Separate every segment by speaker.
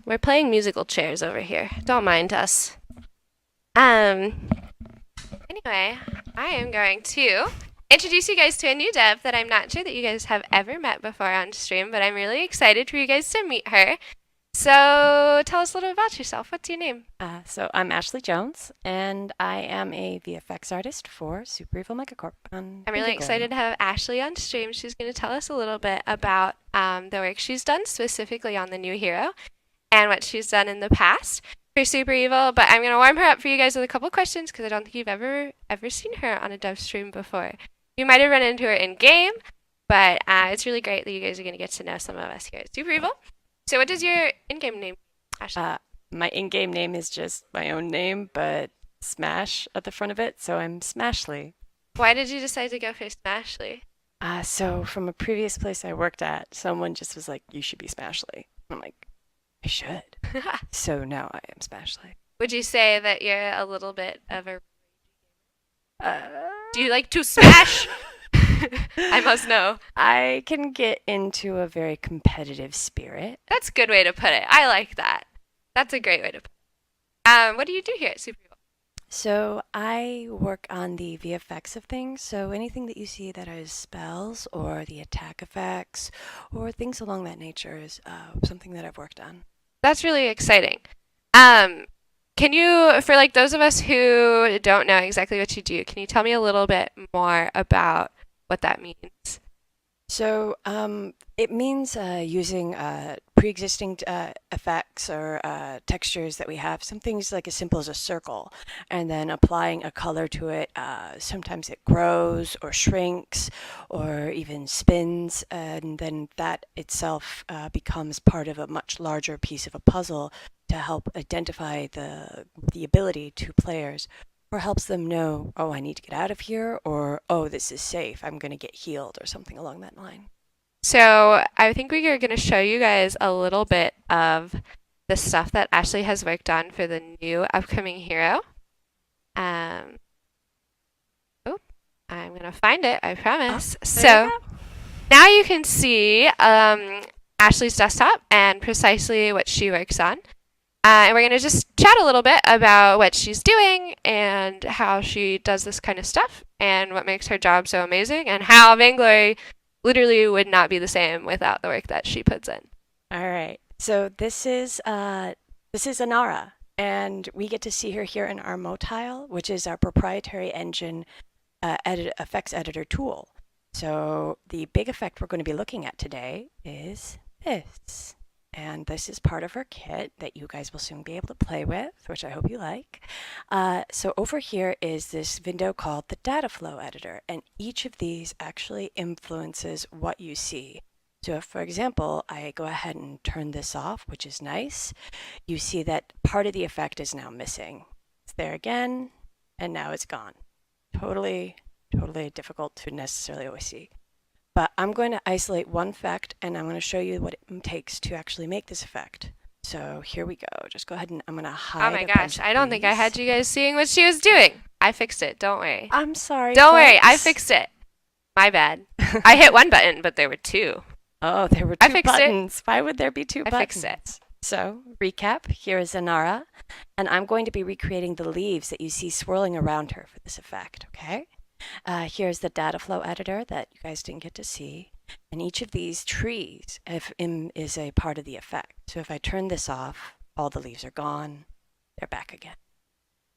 Speaker 1: We're playing musical chairs over here. Don't mind us. Um, anyway, I am going to introduce you guys to a new dev that I'm not sure that you guys have ever met before on stream, but I'm really excited for you guys to meet her. So tell us a little about yourself. What's your name?
Speaker 2: So I'm Ashley Jones, and I am a VFX artist for Super Evil Megacorp on
Speaker 1: I'm really
Speaker 2: VAINGLORY.
Speaker 1: excited to have Ashley on stream. She's going to tell us a little bit about the work she's done specifically on the new hero and what she's done in the past for Super Evil. But I'm going to warm her up for you guys with a couple questions because I don't think you've ever seen her on a dev stream before. You might have run into her in game, but it's really great that you guys are going to get to know some of us here at Super Evil. So what does your in-game name, Ashley?
Speaker 2: My in-game name is just my own name, but Smash at the front of it, so I'm Smashly.
Speaker 1: Why did you decide to go for Smashly?
Speaker 2: So from a previous place I worked at, someone just was like, "You should be Smashly." I'm like, "I should." So now I am Smashly.
Speaker 1: Would you say that you're a little bit of a...
Speaker 2: Uh,
Speaker 1: Do you like to smash? I must know.
Speaker 2: I can get into a very competitive spirit.
Speaker 1: That's a good way to put it. I like that. That's a great way to put it. What do you do here at Super Bowl?
Speaker 2: So I work on the VFX of things. So anything that you see that is spells or the attack effects or things along that nature is something that I've worked on.
Speaker 1: That's really exciting. Um, can you, for like those of us who don't know exactly what you do, can you tell me a little bit more about what that means?
Speaker 2: So it means using pre-existing effects or textures that we have. Some things like as simple as a circle, and then applying a color to it. Sometimes it grows or shrinks or even spins, and then that itself becomes part of a much larger piece of a puzzle to help identify the ability to players or helps them know, oh, I need to get out of here, or oh, this is safe, I'm going to get healed, or something along that line.
Speaker 1: So I think we are going to show you guys a little bit of the stuff that Ashley has worked on for the new upcoming hero. Um, oh, I'm going to find it, I promise.
Speaker 2: There you
Speaker 1: So
Speaker 2: go.
Speaker 1: now you can see Ashley's desktop and precisely what she works on. And we're going to just chat a little bit about what she's doing and how she does this kind of stuff and what makes her job so amazing and how Vainglory literally would not be the same without the work that she puts in.
Speaker 2: All right. So this is Anara, and we get to see her here in our Motile, which is our proprietary engine effects editor tool. So the big effect we're going to be looking at today is this. And this is part of her kit that you guys will soon be able to play with, which I hope you like. So over here is this window called the data flow editor, and each of these actually influences what you see. So if, for example, I go ahead and turn this off, which is nice, you see that part of the effect is now missing. It's there again, and now it's gone. Totally difficult to necessarily always see. But I'm going to isolate one effect, and I'm going to show you what it takes to actually make this effect. So here we go. Just go ahead and I'm going to hide
Speaker 1: Oh my
Speaker 2: a
Speaker 1: gosh,
Speaker 2: bunch of
Speaker 1: I don't think I had
Speaker 2: these.
Speaker 1: you guys seeing what she was doing. I fixed it, don't worry.
Speaker 2: I'm sorry,
Speaker 1: Don't worry, I
Speaker 2: folks.
Speaker 1: fixed it. My bad. I hit one button, but there were two.
Speaker 2: Oh, there were
Speaker 1: I
Speaker 2: two
Speaker 1: fixed it.
Speaker 2: buttons. Why would there be two
Speaker 1: I
Speaker 2: buttons?
Speaker 1: fixed it.
Speaker 2: So, recap, here is Zanara, and I'm going to be recreating the leaves that you see swirling around her for this effect, okay? Here's the data flow editor that you guys didn't get to see. And each of these trees is a part of the effect. So if I turn this off, all the leaves are gone. They're back again.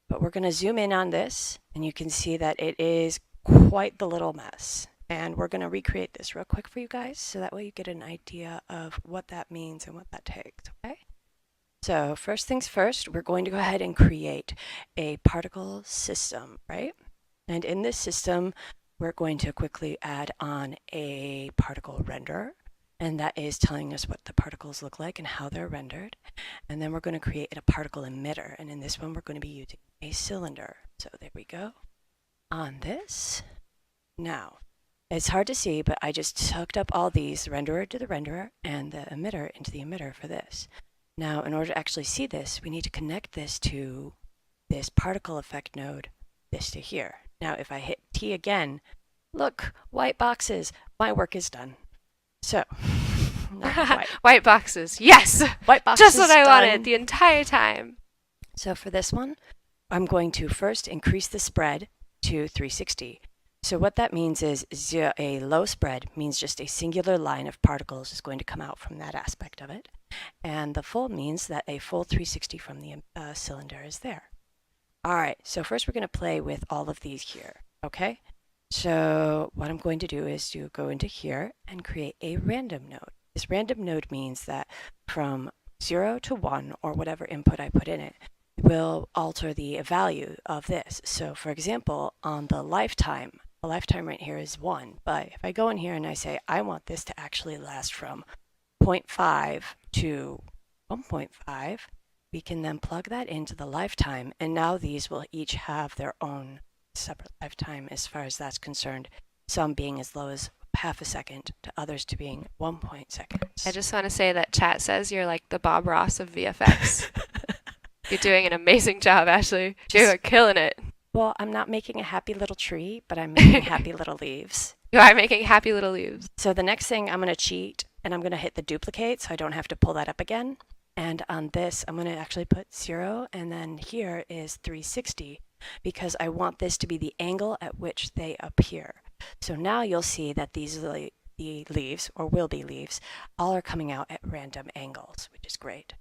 Speaker 2: But we're going to zoom in on this, and you can see that it is quite the little mess. And we're going to recreate this real quick for you guys, so that way you get an idea of what that means and what that takes, okay? So first things first, we're going to go ahead and create a particle system, right? And in this system, we're going to quickly add on a particle renderer, and that is telling us what the particles look like and how they're rendered. And then we're going to create a particle emitter, and in this one, we're going to be using a cylinder. So there we go. On this. Now, it's hard to see, but I just hooked up all these, the renderer to the renderer and the emitter into the emitter for this. Now, in order to actually see this, we need to connect this to this particle effect node, this to here. Now, if I hit T again, look, white boxes, my work is done. So, not quite.
Speaker 1: White boxes. Yes!
Speaker 2: White box
Speaker 1: Just
Speaker 2: is
Speaker 1: what I
Speaker 2: done.
Speaker 1: wanted the entire time.
Speaker 2: So for this one, I'm going to first increase the spread to 360. So what that means is a low spread means just a singular line of particles is going to come out from that aspect of it. And the full means that a full 360 from the cylinder is there. All right, so first we're going to play with all of these here, okay? So what I'm going to do is to go into here and create a random node. This random node means that from 0 to 1, or whatever input I put in it, will alter the value of this. So for example, on the lifetime right here is 1, but if I go in here and I say I want this to actually last from 0.5 to 1.5, we can then plug that into the lifetime, and now these will each have their own separate lifetime as far as that's concerned, some being as low as half a second to others to being 1 seconds.
Speaker 1: I just want to say that chat says you're like the Bob Ross of VFX. You're doing an amazing job, Ashley. You're killing it.
Speaker 2: Well, I'm not making a happy little tree, but I'm making happy little leaves.
Speaker 1: You are making happy little leaves.
Speaker 2: So the next thing, I'm going to cheat, and I'm going to hit the duplicate so I don't have to pull that up again. And on this, I'm going to actually put 0, and then here is 360, because I want this to be the angle at which they appear. So now you'll see that these are the leaves, or will be leaves, all are coming out at random angles, which is great.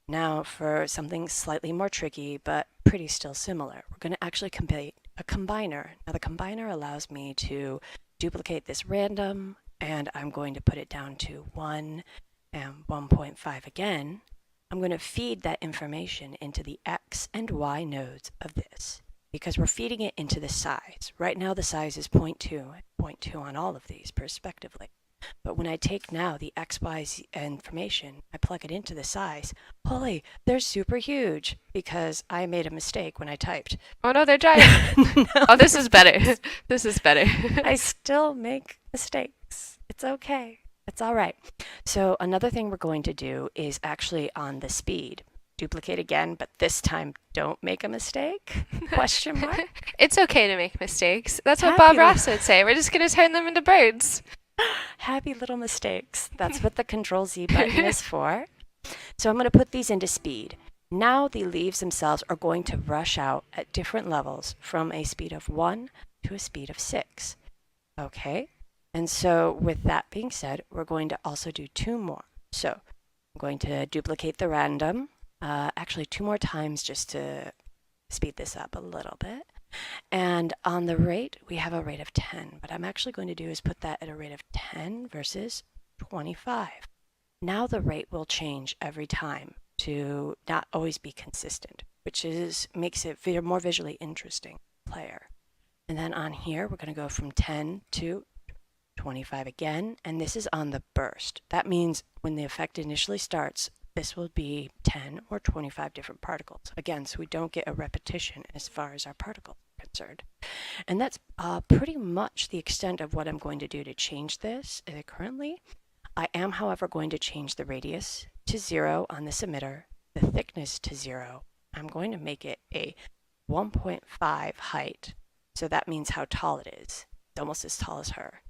Speaker 2: Now for something slightly more tricky, but pretty still similar, we're going to actually compare a combiner. Now the combiner allows me to duplicate this random, and I'm going to put it down to 1 and 1.5 again. I'm going to feed that information into the X and Y nodes of this, because we're feeding it into the size. Right now the size is 0.2 and 0.2 on all of these respectively. But when I take now the XY information, I plug it into the size, holy, they're super huge, because I made a mistake when I typed.
Speaker 1: Oh no, they're giant.
Speaker 2: No.
Speaker 1: Oh, this is better. This is better.
Speaker 2: I still make mistakes. It's okay. It's all right. So another thing we're going to do is actually on the speed. Duplicate again, but this time don't make a mistake? Question mark?
Speaker 1: It's okay to make mistakes. That's what
Speaker 2: Happy
Speaker 1: Bob Ross would say. We're just going to turn them into birds.
Speaker 2: Happy little mistakes. That's what the Control Z button is for. So I'm going to put these into speed. Now the leaves themselves are going to rush out at different levels from a speed of 1 to a speed of 6. Okay? And so with that being said, we're going to also do 2 more. So I'm going to duplicate the random, actually 2 more times just to speed this up a little bit. And on the rate, we have a rate of 10. What I'm actually going to do is put that at a rate of 10 versus 25. Now the rate will change every time to not always be consistent, which makes it more visually interesting player. And then on here, we're going to go from 10 to 25 again, and this is on the burst. That means when the effect initially starts, this will be 10 or 25 different particles. Again, so we don't get a repetition as far as our particles are concerned. And that's pretty much the extent of what I'm going to do to change this currently. I am, however, going to change the radius to 0 on this emitter, the thickness to 0. I'm going to make it a 1.5 height. So that means how tall it is. It's almost as tall as her.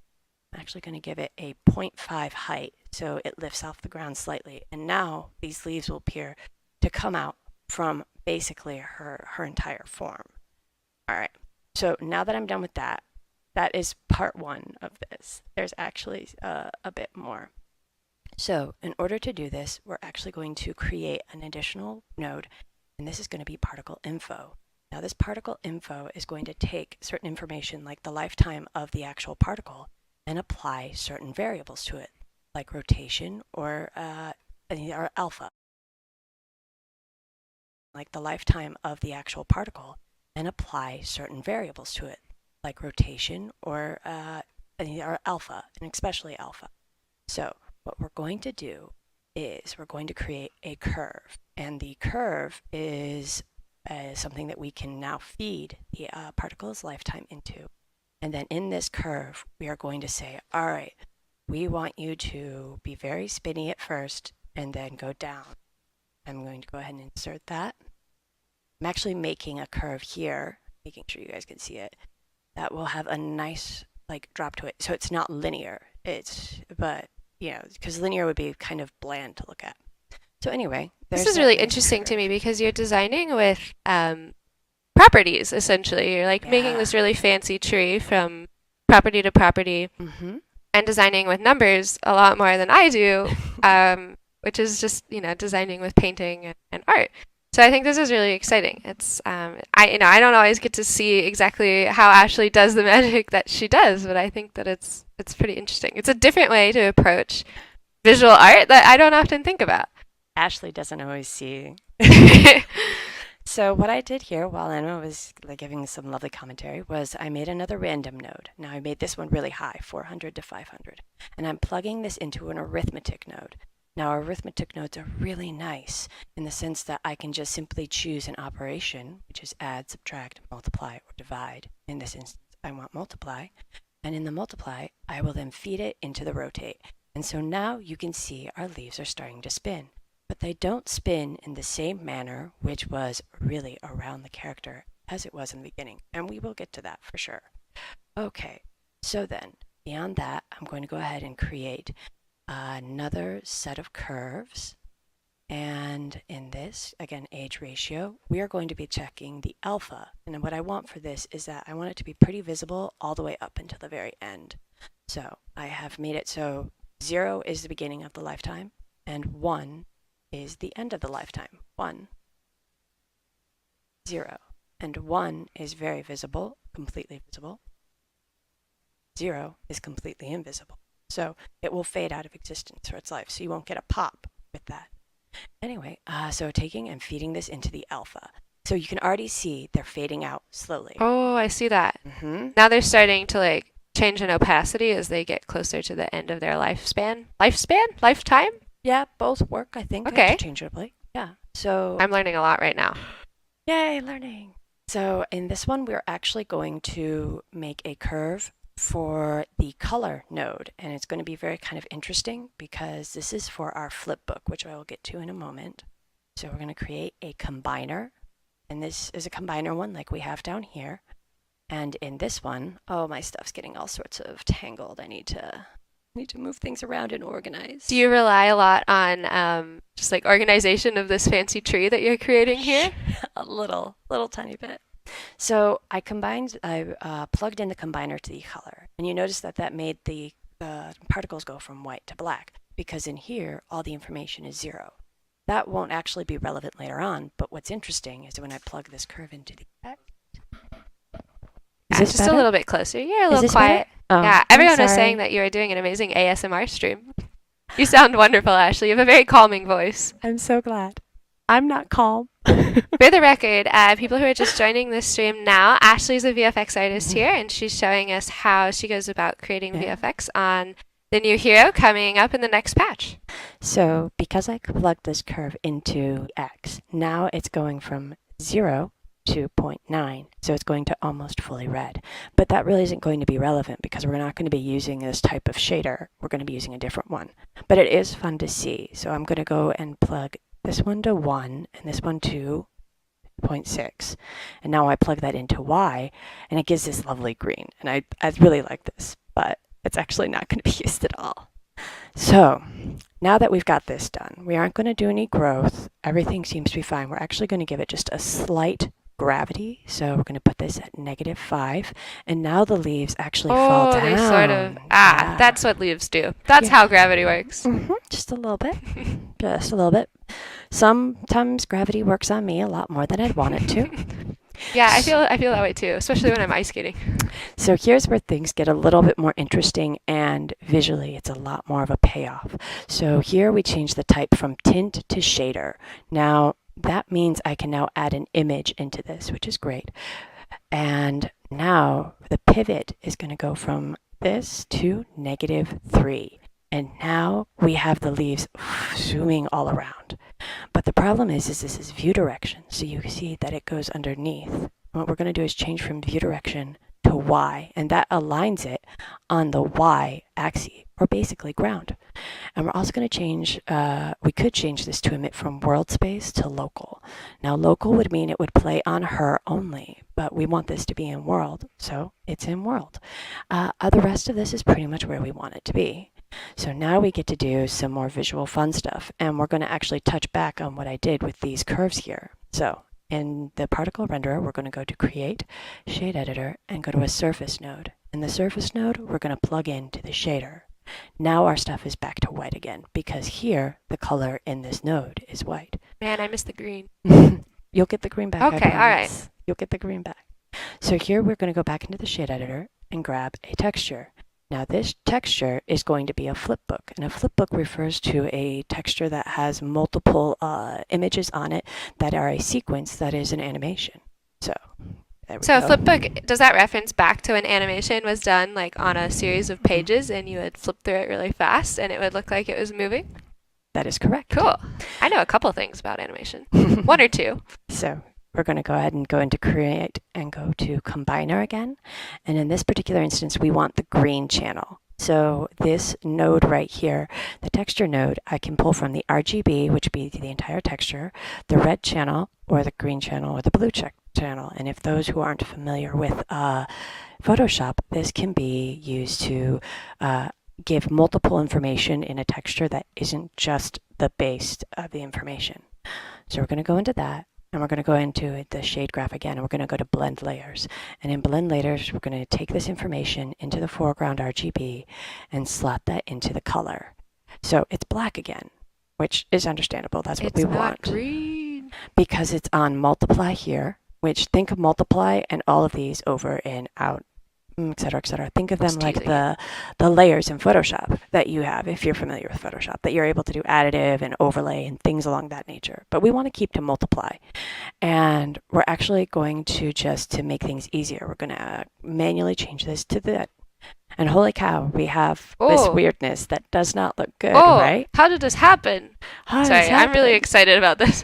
Speaker 2: I'm actually going to give it a 0.5 height, so it lifts off the ground slightly. And now these leaves will appear to come out from basically her entire form. All right, so now that I'm done with that, that is part 1 of this. There's actually a bit more. So in order to do this, we're actually going to create an additional node, and this is going to be particle info. Now this particle info is going to take certain information like the lifetime of the actual particle and apply certain variables to it, like rotation or alpha. Like the lifetime of the actual particle and apply certain variables to it, like rotation or alpha, and especially alpha. So what we're going to do is we're going to create a curve, and the curve is something that we can now feed the particle's lifetime into. And then in this curve, we are going to say, all right, we want you to be very spinny at first and then go down. I'm going to go ahead and insert that. I'm actually making a curve here, making sure you guys can see it. That will have a nice like drop to it. So it's not linear, but because linear would be kind of bland to look at. So anyway,
Speaker 1: This
Speaker 2: there's
Speaker 1: is
Speaker 2: that
Speaker 1: really
Speaker 2: nice
Speaker 1: interesting to
Speaker 2: curve.
Speaker 1: me because you're designing with properties, essentially. You're like making
Speaker 2: Yeah.
Speaker 1: this really fancy tree from property to property
Speaker 2: Mm-hmm.
Speaker 1: and designing with numbers a lot more than I do, which is just, designing with painting and art. So I think this is really exciting. It's I don't always get to see exactly how Ashley does the magic that she does, but I think that it's pretty interesting. It's a different way to approach visual art that I don't often think about.
Speaker 2: Ashley doesn't always see. So what I did here while Emma was like giving some lovely commentary was I made another random node. Now I made this one really high, 400 to 500. And I'm plugging this into an arithmetic node. Now arithmetic nodes are really nice in the sense that I can just simply choose an operation, which is add, subtract, multiply, or divide. In this instance, I want multiply. And in the multiply, I will then feed it into the rotate. And so now you can see our leaves are starting to spin. But they don't spin in the same manner, which was really around the character as it was in the beginning. And we will get to that for sure. Okay, so then beyond that, I'm going to go ahead and create another set of curves. And in this, again, age ratio, we are going to be checking the alpha. And what I want for this is that I want it to be pretty visible all the way up until the very end. So I have made it so 0 is the beginning of the lifetime and 1 is the end of the lifetime. 1, 0. And 1 is very visible, completely visible. 0 is completely invisible. So it will fade out of existence for its life. So you won't get a pop with that. Anyway, so taking and feeding this into the alpha. So you can already see they're fading out slowly.
Speaker 1: Oh, I see that.
Speaker 2: Mm-hmm.
Speaker 1: Now they're starting to like change in opacity as they get closer to the end of their lifespan. Lifespan? Lifetime?
Speaker 2: Yeah, both work, I think,
Speaker 1: Okay.
Speaker 2: interchangeably. Yeah. So
Speaker 1: I'm learning a lot right now.
Speaker 2: yay, learning. So in this one, we're actually going to make a curve for the color node. And it's going to be very kind of interesting because this is for our flip book, which I will get to in a moment. So we're going to create a combiner. And this is a combiner one like we have down here. And in this one, oh, my stuff's getting all sorts of tangled. I need to move things around and organize.
Speaker 1: Do you rely a lot on just like organization of this fancy tree that you're creating here?
Speaker 2: A little tiny bit. So I plugged in the combiner to the color, and you notice that that made the particles go from white to black, because in here, all the information is 0. That won't actually be relevant later on, but what's interesting is when I plug this curve into the X. Is this
Speaker 1: Just
Speaker 2: better?
Speaker 1: a little bit closer. You're a
Speaker 2: Is
Speaker 1: little
Speaker 2: this
Speaker 1: quiet.
Speaker 2: better? Oh,
Speaker 1: Yeah,
Speaker 2: I'm
Speaker 1: everyone was
Speaker 2: sorry.
Speaker 1: saying that you were doing an amazing ASMR stream. You sound wonderful, Ashley. You have a very calming voice.
Speaker 2: I'm so glad. I'm not calm.
Speaker 1: For the record, people who are just joining this stream now, Ashley's a VFX artist here, and she's showing us how she goes about creating
Speaker 2: Yeah.
Speaker 1: VFX on the new hero coming up in the next patch.
Speaker 2: So because I plugged this curve into X, now it's going from 0 to 0.9. So it's going to almost fully red. But that really isn't going to be relevant because we're not going to be using this type of shader. We're going to be using a different one. But it is fun to see. So I'm going to go and plug this one to 1 and this one to 0.6. And now I plug that into Y and it gives this lovely green. And I really like this, but it's actually not going to be used at all. So now that we've got this done, we aren't going to do any growth. Everything seems to be fine. We're actually going to give it just a slight gravity. So we're going to put this at -5. And now the leaves actually fall down.
Speaker 1: They sort of.
Speaker 2: Yeah.
Speaker 1: That's what leaves do. That's
Speaker 2: Yeah.
Speaker 1: how gravity works.
Speaker 2: Just a little bit. Just a little bit. Sometimes gravity works on me a lot more than I'd want it to.
Speaker 1: Yeah, I feel that way too, especially when I'm ice skating.
Speaker 2: So here's where things get a little bit more interesting, and visually it's a lot more of a payoff. So here we change the type from tint to shader. Now that means I can now add an image into this, which is great. And now the pivot is going to go from this to -3. And now we have the leaves zooming all around. But the problem is this is view direction. So you see that it goes underneath. What we're going to do is change from view direction to Y, and that aligns it on the Y axis, or basically ground. And we're also going to change, we could change this to emit from world space to local. Now local would mean it would play on her only, but we want this to be in world, so it's in world. The rest of this is pretty much where we want it to be. So now we get to do some more visual fun stuff, and we're going to actually touch back on what I did with these curves here. So in the particle renderer, we're going to go to Create, Shade Editor, and go to a Surface node. In the Surface node, we're going to plug into the shader. Now our stuff is back to white again, because here, the color in this node is white.
Speaker 1: Man, I missed the green.
Speaker 2: You'll get the green back,
Speaker 1: Okay,
Speaker 2: I
Speaker 1: all right.
Speaker 2: promise. You'll get the green back. So here we're going to go back into the shade editor and grab a texture. Now this texture is going to be a flipbook, and a flipbook refers to a texture that has multiple images on it that are a sequence that is an animation. So there we
Speaker 1: So a
Speaker 2: go.
Speaker 1: flipbook, does that reference back to when animation was done like on a series of pages and you would flip through it really fast and it would look like it was moving?
Speaker 2: That is correct.
Speaker 1: Cool. I know a couple things about animation. One or two.
Speaker 2: So we're going to go ahead and go into Create and go to Combiner again. And in this particular instance, we want the green channel. So this node right here, the texture node, I can pull from the RGB, which would be the entire texture, the red channel, or the green channel, or the blue channel. And if those who aren't familiar with Photoshop, this can be used to give multiple information in a texture that isn't just the base of the information. So we're going to go into that. And we're going to go into the shade graph again, and we're going to go to blend layers. And in blend layers, we're going to take this information into the foreground RGB and slot that into the color. So it's black again, which is understandable. That's what we want.
Speaker 1: It's not green.
Speaker 2: Because it's on multiply here, which think of multiply and all of these over and out, et cetera, et cetera. Think of them like the layers in Photoshop that you have, if you're familiar with Photoshop, that you're able to do additive and overlay and things along that nature. But we want to keep to multiply. And we're actually going to, just to make things easier, we're going to manually change this to that. And holy cow, we have this weirdness that does not look good, right?
Speaker 1: How did this happen? Sorry, I'm really excited about this.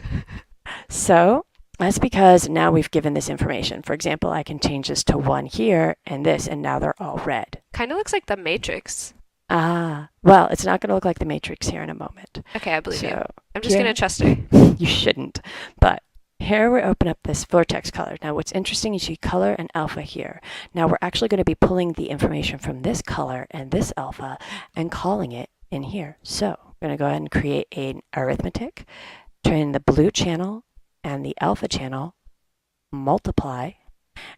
Speaker 2: So that's because now we've given this information. For example, I can change this to 1 here and this, and now they're all red.
Speaker 1: Kind of looks like the Matrix.
Speaker 2: Ah, well, it's not going to look like the Matrix here in a moment.
Speaker 1: Okay, I believe you.
Speaker 2: So
Speaker 1: I'm just going to trust her.
Speaker 2: You shouldn't. But here we open up this vortex color. Now what's interesting is you see color and alpha here. Now we're actually going to be pulling the information from this color and this alpha and calling it in here. So we're going to go ahead and create an arithmetic, turn the blue channel and the alpha channel, multiply,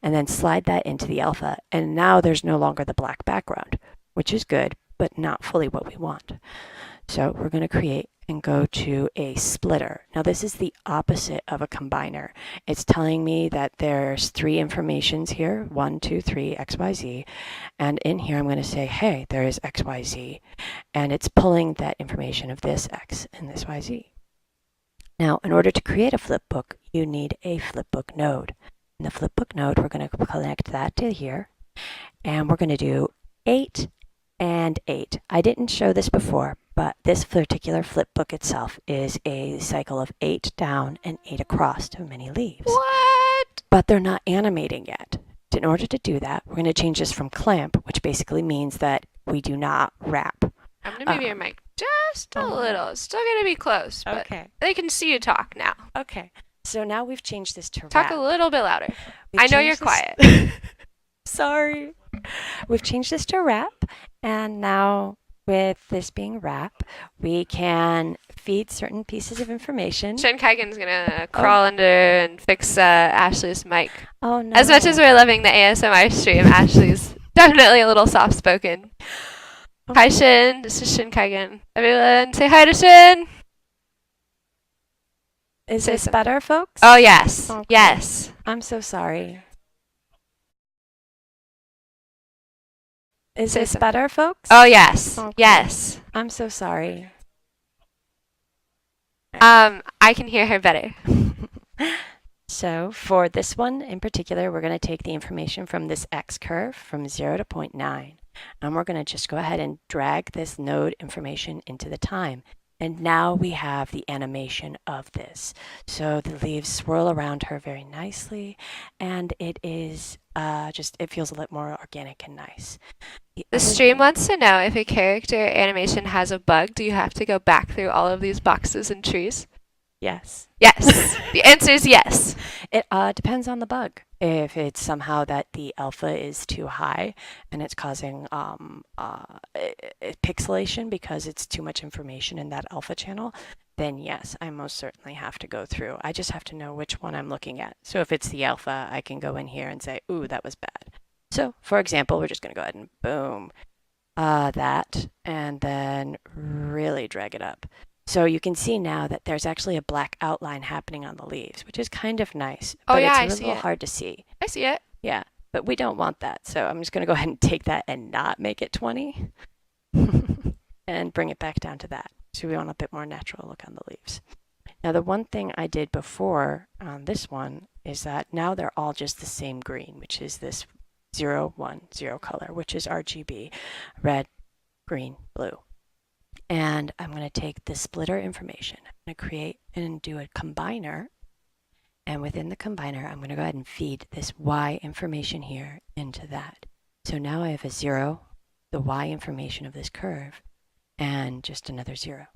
Speaker 2: and then slide that into the alpha. And now there's no longer the black background, which is good, but not fully what we want. So we're going to create and go to a splitter. Now this is the opposite of a combiner. It's telling me that there's 3 informations here, 1, 2, 3, X, Y, Z. And in here I'm going to say, hey, there is X, Y, Z. And it's pulling that information of this X and this Y, Z. Now, in order to create a flipbook, you need a flipbook node. In the flipbook node, we're going to connect that to here, and we're going to do 8 and 8. I didn't show this before, but this particular flipbook itself is a cycle of 8 down and 8 across to many leaves.
Speaker 1: What?
Speaker 2: But they're not animating yet. In order to do that, we're going to change this from clamp, which basically means that we do not wrap.
Speaker 1: I'm going to move your mic just a little. It's still going to be close, but they can see you talk now.
Speaker 2: Okay. So now we've changed this to
Speaker 1: Talk
Speaker 2: wrap.
Speaker 1: a little bit louder. I know you're quiet.
Speaker 2: Sorry. We've changed this to wrap, and now with this being wrap, we can feed certain pieces of information.
Speaker 1: Shin Kaigen's going to crawl under and fix Ashley's mic.
Speaker 2: Oh, no.
Speaker 1: As much as we're loving the ASMR stream, Ashley's definitely a little soft-spoken. Hi, Shin. This is Shin Kaigen. Everyone, say hi to Shin.
Speaker 2: Is this better, folks?
Speaker 1: Oh, yes.
Speaker 2: Okay.
Speaker 1: Yes.
Speaker 2: I'm so sorry. Is this better, folks?
Speaker 1: Oh, yes.
Speaker 2: Okay.
Speaker 1: Yes.
Speaker 2: I'm so sorry.
Speaker 1: I can hear her better.
Speaker 2: So for this one in particular, we're going to take the information from this X curve from 0 to 0.9. And we're going to just go ahead and drag this node information into the time. And now we have the animation of this. So the leaves swirl around her very nicely, and it is it feels a little more organic and nice.
Speaker 1: The stream wants to know if a character animation has a bug. Do you have to go back through all of these boxes and trees?
Speaker 2: Yes.
Speaker 1: Yes. The answer is yes.
Speaker 2: It depends on the bug. If it's somehow that the alpha is too high and it's causing pixelation because it's too much information in that alpha channel, then yes, I most certainly have to go through. I just have to know which one I'm looking at. So if it's the alpha, I can go in here and say, ooh, that was bad. So for example, we're just going to go ahead and boom, that, and then really drag it up. So you can see now that there's actually a black outline happening on the leaves, which is kind of nice,
Speaker 1: Oh,
Speaker 2: but
Speaker 1: yeah,
Speaker 2: it's a
Speaker 1: I see
Speaker 2: little
Speaker 1: it.
Speaker 2: hard to see.
Speaker 1: I see it.
Speaker 2: Yeah, but we don't want that. So I'm just going to go ahead and take that and not make it 20 and bring it back down to that. So we want a bit more natural look on the leaves. Now, the one thing I did before on this one is that now they're all just the same green, which is this 0, 1, 0 color, which is RGB, red, green, blue. And I'm going to take the splitter information. I'm going to create and do a combiner. And within the combiner, I'm going to go ahead and feed this Y information here into that. So now I have a 0, the Y information of this curve, and just another 0.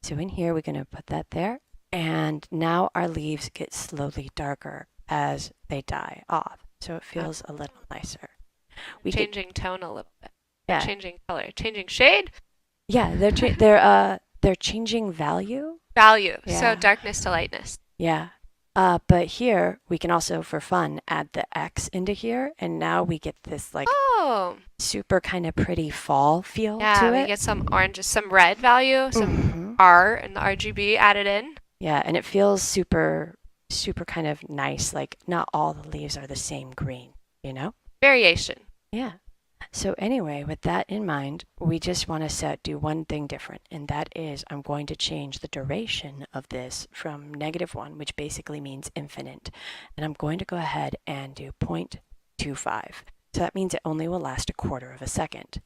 Speaker 2: So in here, we're going to put that there. And now our leaves get slowly darker as they die off. So it feels a little nicer.
Speaker 1: Changing tone a little bit.
Speaker 2: Yeah.
Speaker 1: Changing color. Changing shade.
Speaker 2: Yeah, they're changing value.
Speaker 1: Value.
Speaker 2: Yeah.
Speaker 1: So darkness to lightness.
Speaker 2: Yeah. But here we can also, for fun, add the X into here, and now we get this like super kind of pretty fall feel to it.
Speaker 1: Yeah, we get some orange, some red value, some R and the RGB added in.
Speaker 2: Yeah, and it feels super, super kind of nice. Like not all the leaves are the same green, you know?
Speaker 1: Variation.
Speaker 2: Yeah. So anyway, with that in mind, we just want to do one thing different, and that is I'm going to change the duration of this from -1, which basically means infinite, and I'm going to go ahead and do 0.25. So that means it only will last a quarter of a second.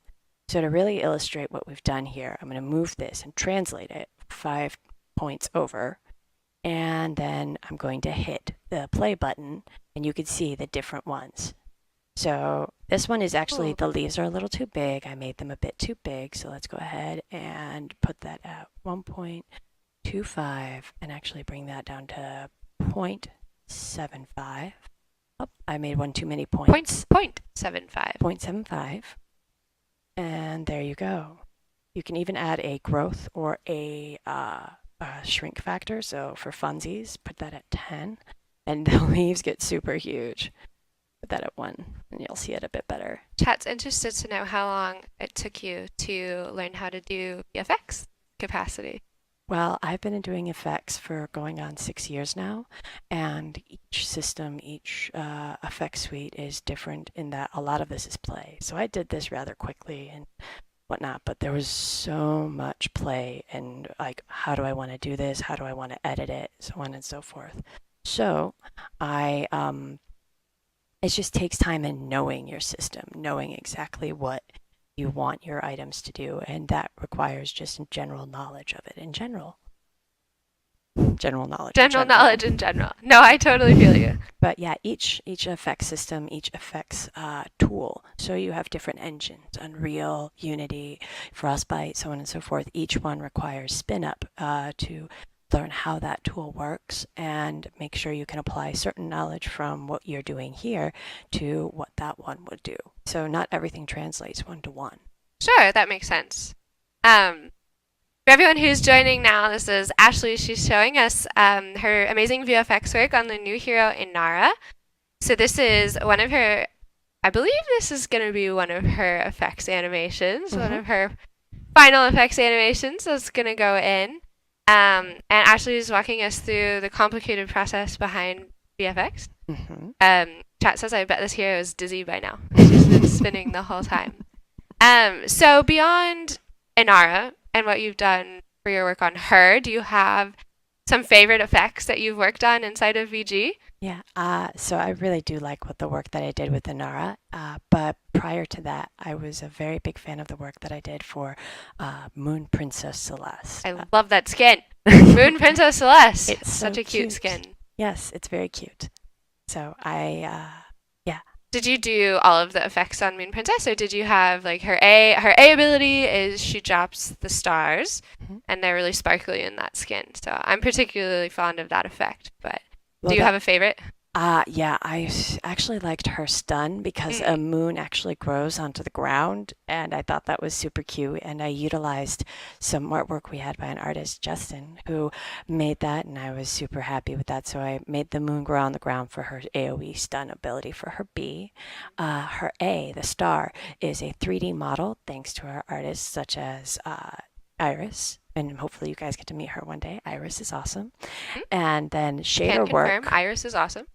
Speaker 2: So to really illustrate what we've done here, I'm going to move this and translate it 5 points over, and then I'm going to hit the play button, and you can see the different ones. So this one is actually, the leaves are a little too big. I made them a bit too big. So let's go ahead and put that at 1.25 and actually bring that down to 0.75. Oh, I made one too many points.
Speaker 1: 0.75.
Speaker 2: 0.75. And there you go. You can even add a growth or a shrink factor. So for funsies, put that at 10. And the leaves get super huge. Put that at 1 and you'll see it a bit better.
Speaker 1: Chat's interested to know how long it took you to learn how to do VFX capacity.
Speaker 2: Well, I've been doing effects for going on 6 years now, and each system, each effect suite is different in that a lot of this is play. So I did this rather quickly and whatnot, but there was so much play and like, how do I want to do this? How do I want to edit it? So on and so forth. So it just takes time in knowing your system, knowing exactly what you want your items to do, and that requires just general knowledge of it in general. General knowledge in general.
Speaker 1: No, I totally feel you.
Speaker 2: But yeah, each effects system, each effects tool. So you have different engines: Unreal, Unity, Frostbite, so on and so forth. Each one requires spin up to learn how that tool works and make sure you can apply certain knowledge from what you're doing here to what that one would do. So not everything translates 1-to-1.
Speaker 1: Sure, that makes sense. For everyone who's joining now, this is Ashley. She's showing us her amazing VFX work on the new hero Inara. So this is one of her, I believe this is going to be one of her effects animations, one of her final effects animations that's going to go in. And Ashley is walking us through the complicated process behind VFX. Chat says, I bet this hero is dizzy by now. She's been spinning the whole time. So beyond Inara and what you've done for your work on her, do you have some favorite effects that you've worked on inside of VG?
Speaker 2: Yeah, so I really do like the work that I did with Inara, but prior to that, I was a very big fan of the work that I did for Moon Princess Celeste.
Speaker 1: I love that skin. Moon Princess Celeste.
Speaker 2: It's
Speaker 1: such
Speaker 2: so
Speaker 1: a cute skin.
Speaker 2: Yes, it's very cute. So yeah,
Speaker 1: Did you do all of the effects on Moon Princess, or did you have like her A ability is she drops the stars,
Speaker 2: Mhm.
Speaker 1: and they're really sparkly in that skin. So I'm particularly fond of that effect. But do
Speaker 2: Well,
Speaker 1: you
Speaker 2: that
Speaker 1: have a favorite?
Speaker 2: yeah, actually liked her stun because a
Speaker 1: Mm.
Speaker 2: moon actually grows onto the ground, and I thought that was super cute. And I utilized some artwork we had by an artist, Justin, who made that, and I was super happy with that. So I made the moon grow on the ground for her AoE stun ability for her B. Her A, the star, is a 3D model thanks to our artists such as Iris. And hopefully you guys get to meet her one day. Iris is awesome.
Speaker 1: Hmm.
Speaker 2: And then
Speaker 1: Can confirm. Iris is awesome.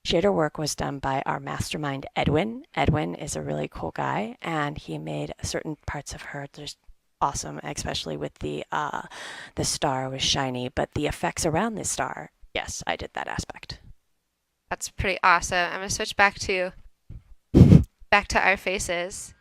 Speaker 2: shader work was done by our mastermind, Edwin. Edwin is a really cool guy, and he made certain parts of her just awesome, especially with the star was shiny, but the effects around the star, yes, I did that aspect.
Speaker 1: That's pretty awesome. I'm gonna switch back to our faces.